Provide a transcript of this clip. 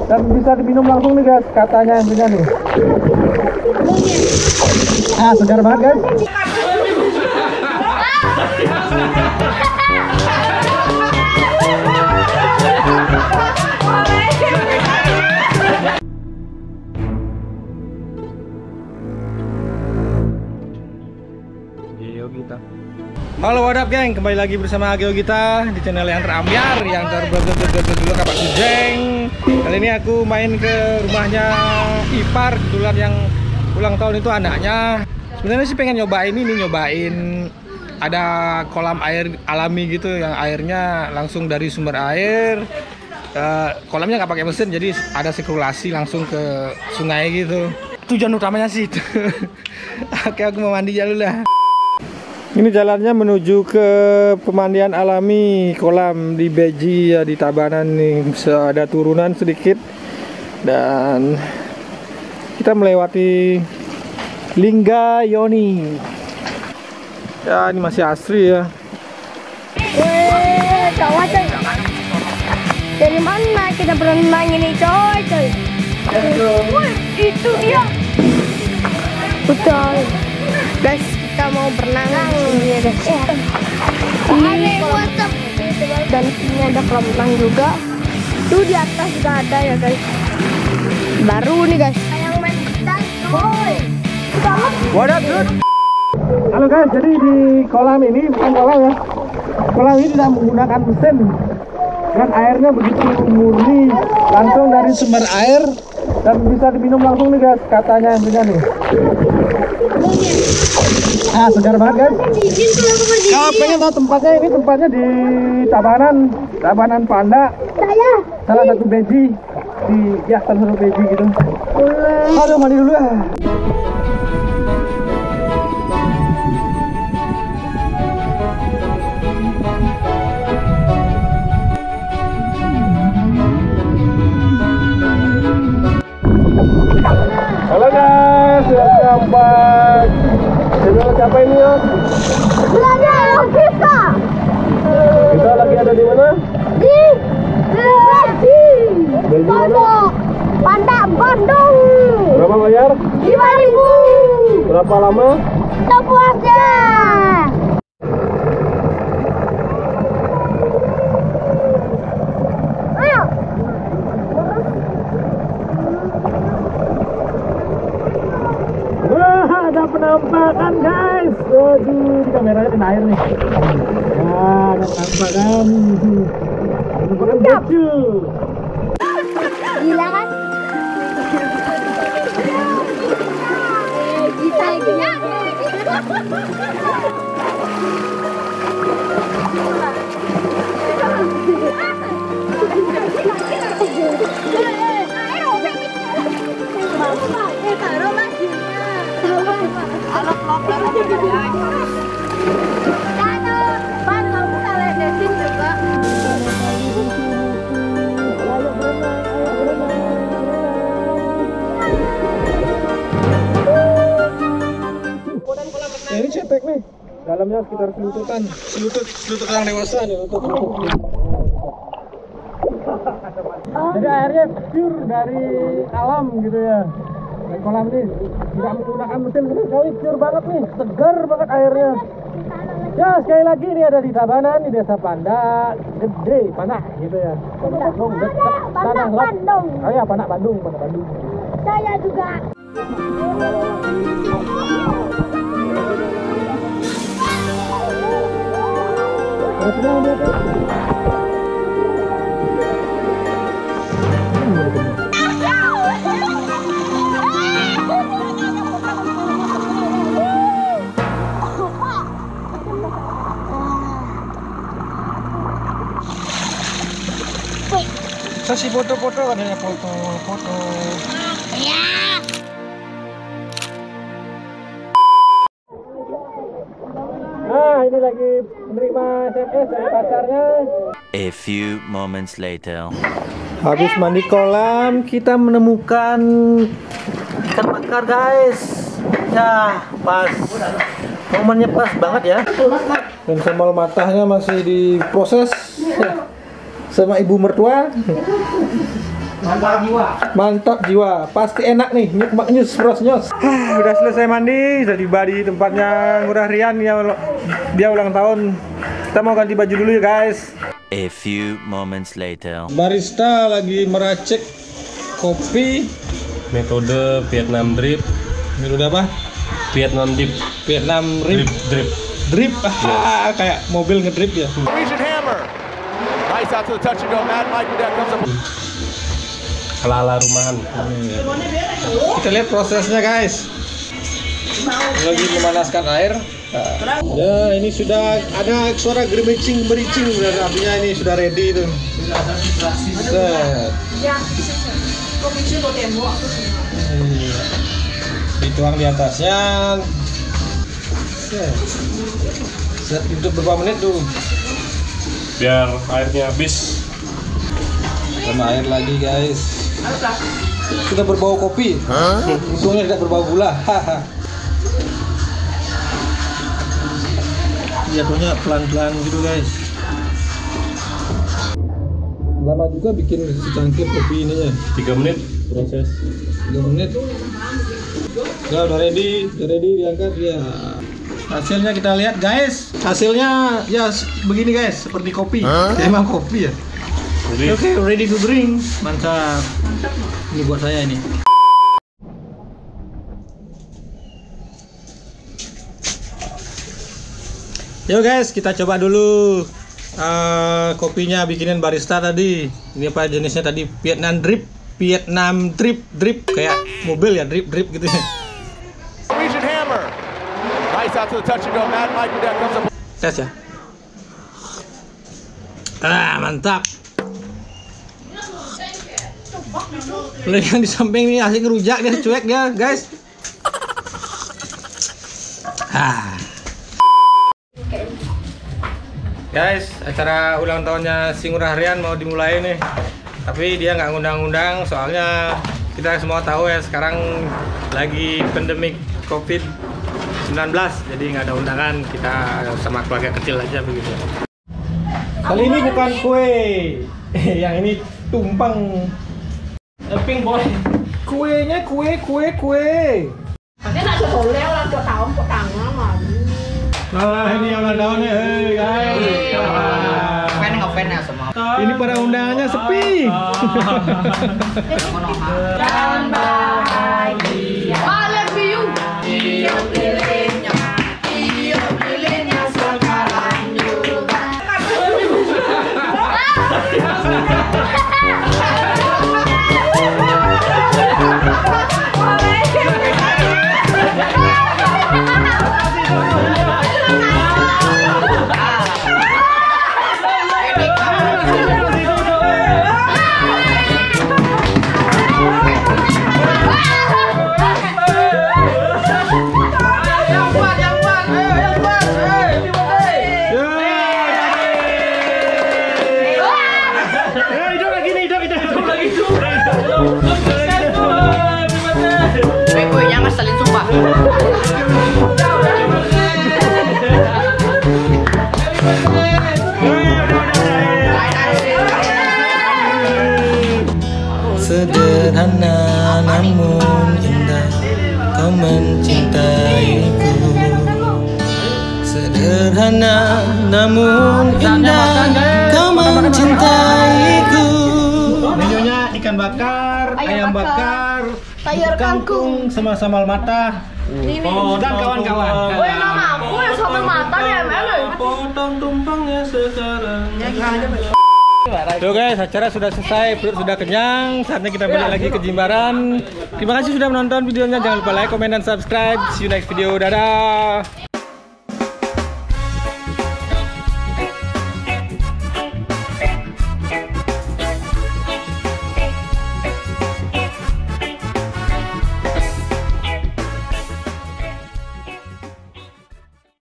dan bisa diminum langsung nih guys, katanya yang punya nih. Segar banget guys. Geogita. Halo, what up geng, kembali lagi bersama Geogita di channel yang terambiar, yang dulu Kapak Sujeng. Kali ini aku main ke rumahnya ipar, kebetulan yang ulang tahun itu anaknya. Sebenarnya sih pengen nyobain ada kolam air alami gitu, yang airnya langsung dari sumber air. Kolamnya nggak pakai mesin, jadi ada sirkulasi langsung ke sungai gitu. Tujuan utamanya sih itu. Oke, aku mau mandi dulu lah. Ini jalannya menuju ke pemandian alami kolam di Beji ya, di Tabanan nih. Ada turunan sedikit dan kita melewati Lingga Yoni. Ya, ini masih asri ya. Coba coy. Dari mana kita berenang ini coy? Itu dia. Betul. Guys, kita mau berenang ya guys. Ini kolam dan ini ada kolam renang juga. Tuh di atas juga ada ya guys. Baru nih guys. Yang main kita, boy. What up, dude? Halo guys, jadi di kolam ini bukan kolam ya. Kolam ini tidak menggunakan mesin dan airnya begitu murni, langsung dari sumber air dan bisa diminum langsung nih guys, katanya yang punya nih. Segar banget guys. Kalau pengen tahu tempatnya, ini tempatnya di Tabanan Panda. Salah satu beji di salah satu beji gitu. Aduh, mandi dulu ya. Halo guys, sampai channel siapa ini ya? Kita lagi ada di mana? Di Beji Panda Bandung. Berapa bayar? 5.000. Berapa lama? Sepuasnya. Ada penampakan guys. Aduh, di kameranya kena air nih. Ya, ada penampakan. Penampakan beju. Gila kan? Kita gila. Ya, ini cetek nih. Dalamnya sekitar selutut orang dewasa nih, lutut. Jadi airnya pure dari alam gitu ya. Dan kolam ini tidak menggunakan mesin sama sekali, pure banget nih, segar banget airnya. Ya, sekali lagi ini ada di Tabanan, di Desa Panda, gede, Panah gitu ya. Bandung, dekat Tanah Bandung. Oh ya, Panah Bandung. Saya juga. Sesi foto-foto katanya, foto. Nah, ini lagi menerima SMS dari pacarnya. A few moments later. Habis mandi kolam, kita menemukan ikan bakar guys. Ya, pas. Momennya pas banget ya. Dan sambal matahnya masih diproses sama ibu mertua. Mantap jiwa, pasti enak nih, nyus bros nyos. Udah selesai mandi, udah tiba di tempatnya Ngurah Rian ya, dia ulang tahun. Kita mau ganti baju dulu ya guys. A few moments later. Barista lagi meracik kopi. Metode Vietnam drip. Metode apa? Vietnam drip. Vietnam drip. Drip, kayak mobil ngedrip ya. Ala-ala rumahan. Kita lihat prosesnya guys. Lagi memanaskan air. Ya ini sudah ada suara gericing berarti artinya ini sudah ready tuh. Set. Dituang di atasnya. Set itu berapa menit tuh? Biar airnya habis. Tambah air lagi guys. Sudah berbau kopi. Untungnya tidak berbau gula. Jatuhnya pelan-pelan gitu guys. Lama juga bikin secangkir kopi ini ya. 3 menit proses. 3 menit. Ya udah ready diangkat ya. Hasilnya kita lihat guys. Hasilnya ya begini guys, seperti kopi. Ya, emang kopi ya. Oke, ready to drink. Mantap. Ini buat saya ini. Yo guys, kita coba dulu kopinya bikinan barista tadi. Ini apa jenisnya tadi? Vietnam drip kayak mobil ya, drip gitu ya. Tes ya. Mantap. Lalu yang di samping ini asik ngerujak dia, cuek dia guys. Guys, acara ulang tahunnya si Ngurah Rian mau dimulai nih. Tapi dia nggak ngundang-undang soalnya kita semua tahu ya sekarang lagi pandemik COVID-19, jadi nggak ada undangan, kita sama keluarga kecil aja begitu. Kali ini bukan kue, yang ini tumpeng. Pink boy. Kuenya kue. Nah ini yang ulang tahun nih, guys. Fan ya semua. Ini pada undangannya sepi. Dan bahagia. I love you. Tiup lilinnya sekarang juga. Kuenya ngeselin sumpah. Sederhana namun indah, kau mencintaiku. Sederhana namun indah, kau mencintaiku. Menunya ikan bakar, ayam bakar, sayur kangkung, sama sambal mata. Dan kawan-kawan. Gue nama aku yang sambal mata ya, mana? Potong tumpengnya sekarang. Tuh guys, acara sudah selesai, perut sudah kenyang. Saatnya kita balik lagi ke Jimbaran. Terima kasih sudah menonton videonya. Jangan lupa like, comment, dan subscribe. See you next video. Dadah.